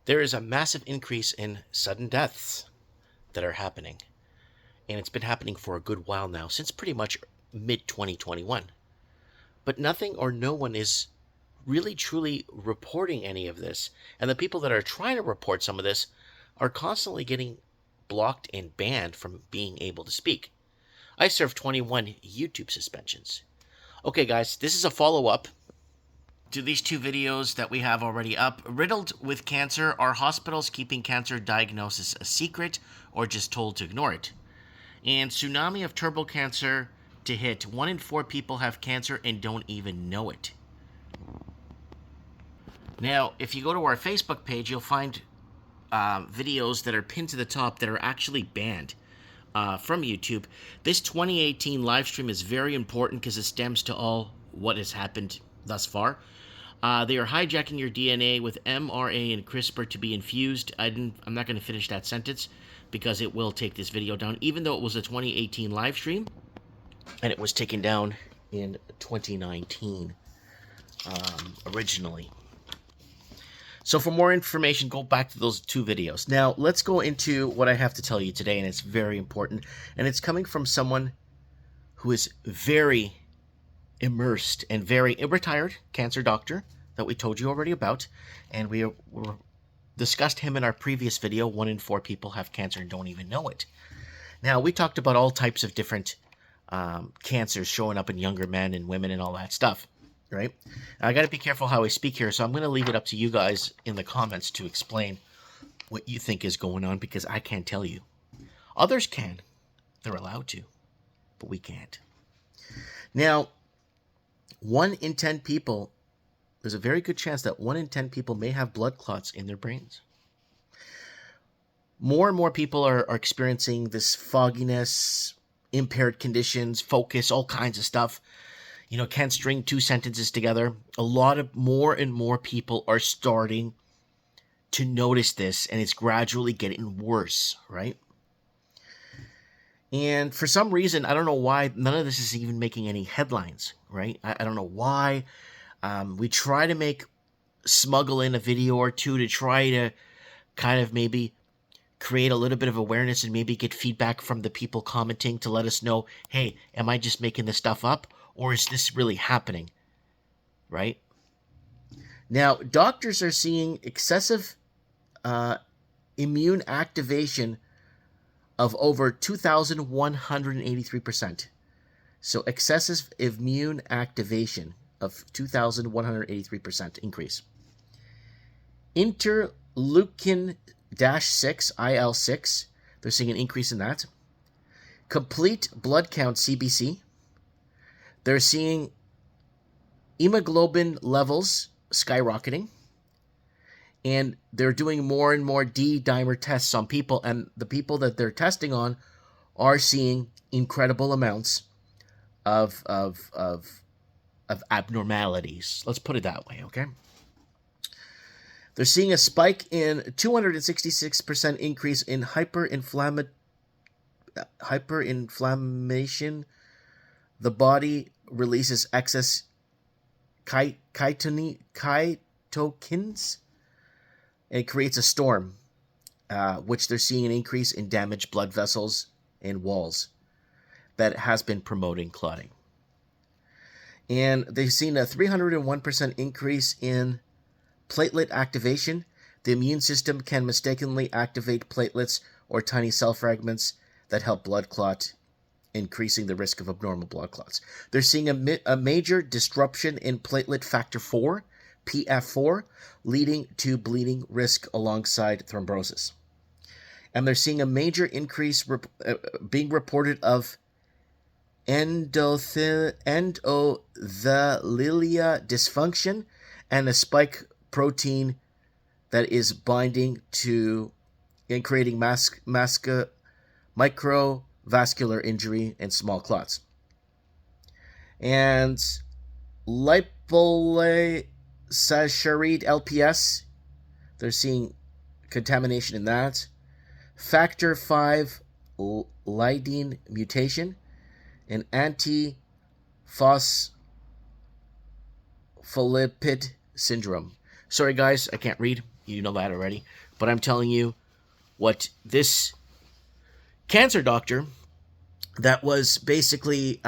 There is a massive increase in sudden deaths that are happening. And it's been happening for a good while now, since pretty much mid 2021. But nothing or no one is really truly reporting any of this. And the people that are trying to report some of this are constantly getting blocked and banned from being able to speak. I served 21 YouTube suspensions. Okay, guys, this is a follow up to these two videos that we have already up. Riddled with cancer, are hospitals keeping cancer diagnosis a secret or just told to ignore it? And tsunami of turbo cancer to hit. 1 in 4 people have cancer and don't even know it. Now, if you go to our Facebook page, you'll find videos that are pinned to the top that are actually banned from YouTube. This 2018 live stream is very important because it stems to all what has happened thus far. They are hijacking your DNA with mRNA and CRISPR to be infused. I'm not going to finish that sentence because it will take this video down, even though it was a 2018 live stream and it was taken down in 2019 originally. So for more information, go back to those two videos. Now, let's go into what I have to tell you today, and it's very important. And it's coming from someone who is very immersed and very retired cancer doctor that we told you already about. And we discussed him in our previous video. 1 in 4 people have cancer and don't even know it. Now, we talked about all types of different cancers showing up in younger men and women and all that stuff. Right? I got to be careful how I speak here, so I'm going to leave it up to you guys in the comments to explain what you think is going on, because I can't tell you. Others can. They're allowed to, but we can't. Now, 1 in 10 people, there's a very good chance that 1 in 10 people may have blood clots in their brains. More and more people are experiencing this fogginess, impaired conditions, focus, all kinds of stuff. You know, can't string 2 sentences together. A lot of more and more people are starting to notice this, and it's gradually getting worse, right? And for some reason, I don't know why, none of this is even making any headlines, right? I don't know why. We try to smuggle in a video or two to try to kind of maybe create a little bit of awareness and maybe get feedback from the people commenting to let us know, hey, am I just making this stuff up? Or is this really happening? Right? Now, doctors are seeing excessive immune activation of over 2,183%. So excessive immune activation of 2,183% increase. Interleukin-6, IL-6, they're seeing an increase in that. Complete blood count, CBC. They're seeing hemoglobin levels skyrocketing, and they're doing more and more D-dimer tests on people, and the people that they're testing on are seeing incredible amounts of abnormalities. Let's put it that way, okay? They're seeing a spike in 266% increase in hyperinflammation. The body releases excess cytokines. It creates a storm, which they're seeing an increase in damaged blood vessels and walls that has been promoting clotting. And they've seen a 301% increase in platelet activation. The immune system can mistakenly activate platelets or tiny cell fragments that help blood clot, increasing the risk of abnormal blood clots. They're seeing a major disruption in platelet factor 4, PF4, leading to bleeding risk alongside thrombosis. And they're seeing a major increase being reported of endothelial dysfunction and a spike protein that is binding to and creating microvascular injury and small clots. And liposaccharide LPS, they're seeing contamination in that. Factor 5 lydine mutation and antiphospholipid syndrome. Sorry guys, I can't read. You know that already. But I'm telling you what this cancer doctor that was basically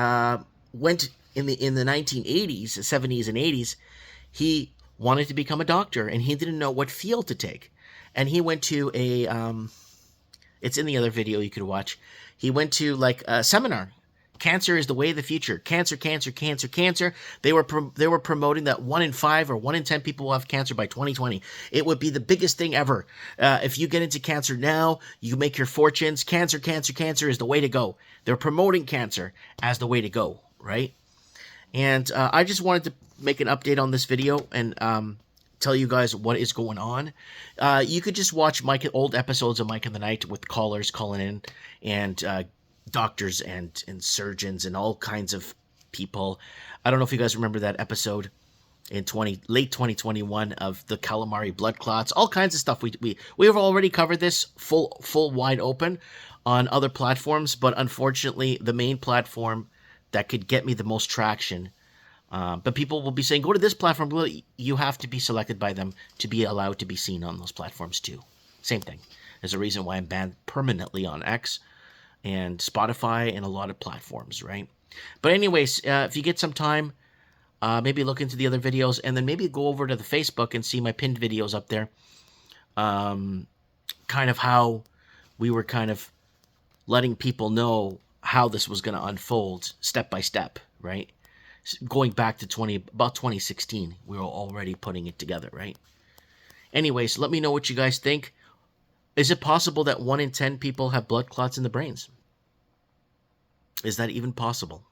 went in the 1980s, 70s, and 80s. He wanted to become a doctor, and he didn't know what field to take. And he went to a it's in the other video you could watch. He went to like a seminar. Cancer is the way of the future. Cancer, cancer, cancer, cancer. They were promoting that 1 in 5 or 1 in 10 people will have cancer by 2020. It would be the biggest thing ever. If you get into cancer now, you make your fortunes. Cancer, cancer, cancer is the way to go. They're promoting cancer as the way to go, right? And I just wanted to make an update on this video and tell you guys what is going on. You could just watch old episodes of Mike in the Night with callers calling in and doctors and surgeons and all kinds of people. I don't know if you guys remember that episode in late 2021 of the calamari blood clots, all kinds of stuff. We have already covered this full wide open on other platforms, but unfortunately the main platform that could get me the most traction, but people will be saying, go to this platform. Well, you have to be selected by them to be allowed to be seen on those platforms too. Same thing. There's a reason why I'm banned permanently on X and Spotify and a lot of platforms, right? But anyways, if you get some time, maybe look into the other videos and then maybe go over to the Facebook and see my pinned videos up there. Kind of how we were kind of letting people know how this was going to unfold step by step, right? Going back to about 2016, we were already putting it together, right? Anyways, let me know what you guys think. Is it possible that 1 in 10 people have blood clots in the brains? Is that even possible?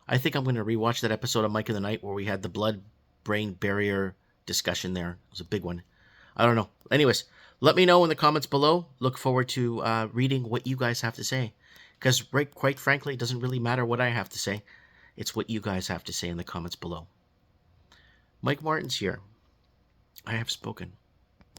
I think I'm going to rewatch that episode of Mike in the Night where we had the blood-brain barrier discussion there. It was a big one. I don't know. Anyways, let me know in the comments below. Look forward to reading what you guys have to say. Because quite frankly, it doesn't really matter what I have to say. It's what you guys have to say in the comments below. Mike Martin's here. I have spoken.